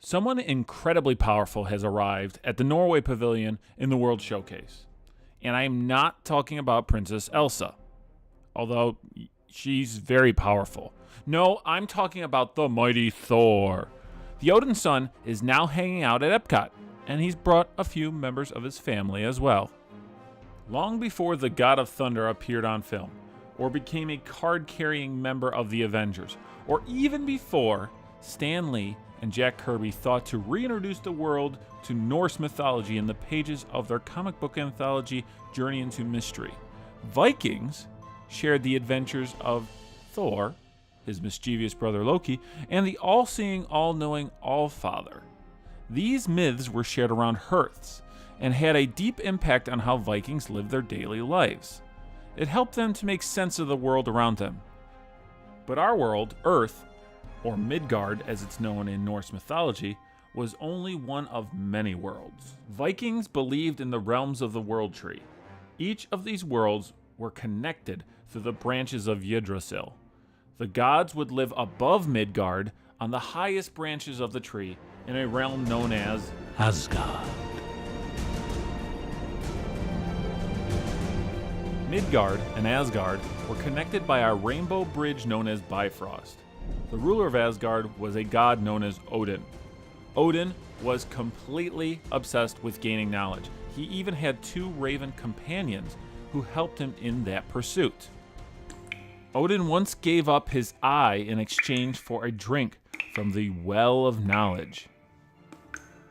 Someone incredibly powerful has arrived at the Norway Pavilion in the World Showcase. And I am not talking about Princess Elsa, although she's very powerful. No, I'm talking about the mighty Thor. The Odin son is now hanging out at EPCOT, and he's brought a few members of his family as well. Long before the God of Thunder appeared on film, or became a card-carrying member of the Avengers, or even before Stan Lee and Jack Kirby thought to reintroduce the world to Norse mythology in the pages of their comic book anthology Journey into Mystery, Vikings shared the adventures of Thor, his mischievous brother Loki, and the all-seeing, all-knowing All-Father. These myths were shared around hearths and had a deep impact on how Vikings lived their daily lives. It helped them to make sense of the world around them. But our world, Earth, or Midgard as it's known in Norse mythology, was only one of many worlds. Vikings believed in the realms of the world tree. Each of these worlds were connected through the branches of Yggdrasil. The gods would live above Midgard on the highest branches of the tree in a realm known as Asgard. Midgard and Asgard were connected by a rainbow bridge known as Bifrost. The ruler of Asgard was a god known as Odin. Odin was completely obsessed with gaining knowledge. He even had 2 raven companions who helped him in that pursuit. Odin once gave up his eye in exchange for a drink from the Well of Knowledge.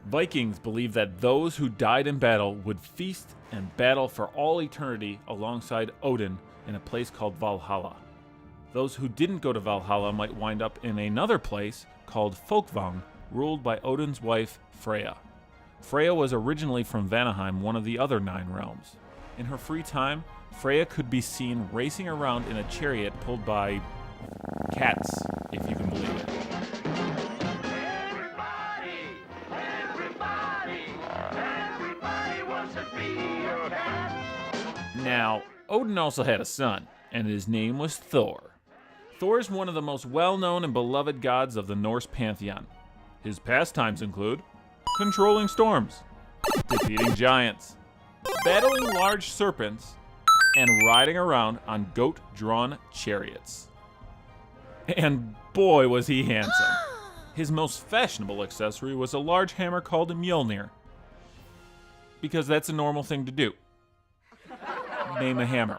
Vikings believed that those who died in battle would feast and battle for all eternity alongside Odin in a place called Valhalla. Those who didn't go to Valhalla might wind up in another place called Folkvang, ruled by Odin's wife, Freyja. Freyja was originally from Vanaheim, one of the other 9 realms. In her free time, Freyja could be seen racing around in a chariot pulled by cats, if you can believe it. Everybody wants to be a cat. Now, Odin also had a son, and his name was Thor. Thor is one of the most well-known and beloved gods of the Norse pantheon. His pastimes include controlling storms, defeating giants, battling large serpents, and riding around on goat-drawn chariots. And boy was he handsome. His most fashionable accessory was a large hammer called a Mjolnir, because that's a normal thing to do. Name a hammer.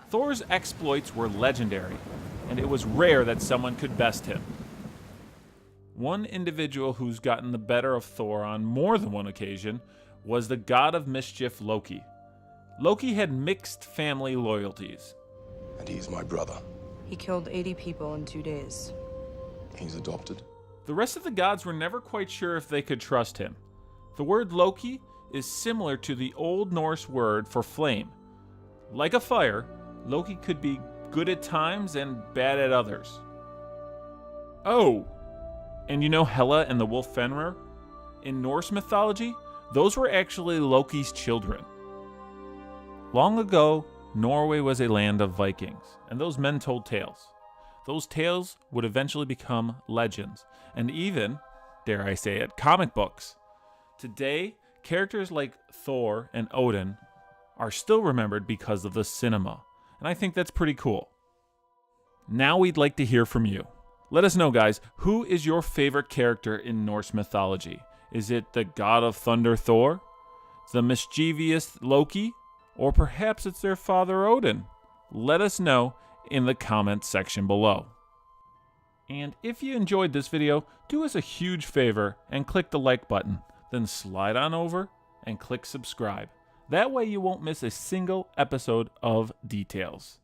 Thor's exploits were legendary, and it was rare that someone could best him. One individual who's gotten the better of Thor on more than one occasion was the god of mischief Loki. Loki had mixed family loyalties. And he's my brother. He killed 80 people in 2 days. He's adopted. The rest of the gods were never quite sure if they could trust him. The word Loki is similar to the Old Norse word for flame. Like a fire, Loki could be good at times and bad at others. Oh, and you know Hela and the wolf Fenrir? In Norse mythology, those were actually Loki's children. Long ago, Norway was a land of Vikings, and those men told tales. Those tales would eventually become legends, and even, dare I say it, comic books. Today, characters like Thor and Odin are still remembered because of the cinema, and I think that's pretty cool. Now we'd like to hear from you. Let us know, guys, who is your favorite character in Norse mythology? Is it the god of thunder Thor? The mischievous Loki? Or perhaps it's their father Odin? Let us know in the comments section below. And if you enjoyed this video, do us a huge favor and click the like button, then slide on over and click subscribe. That way you won't miss a single episode of Details.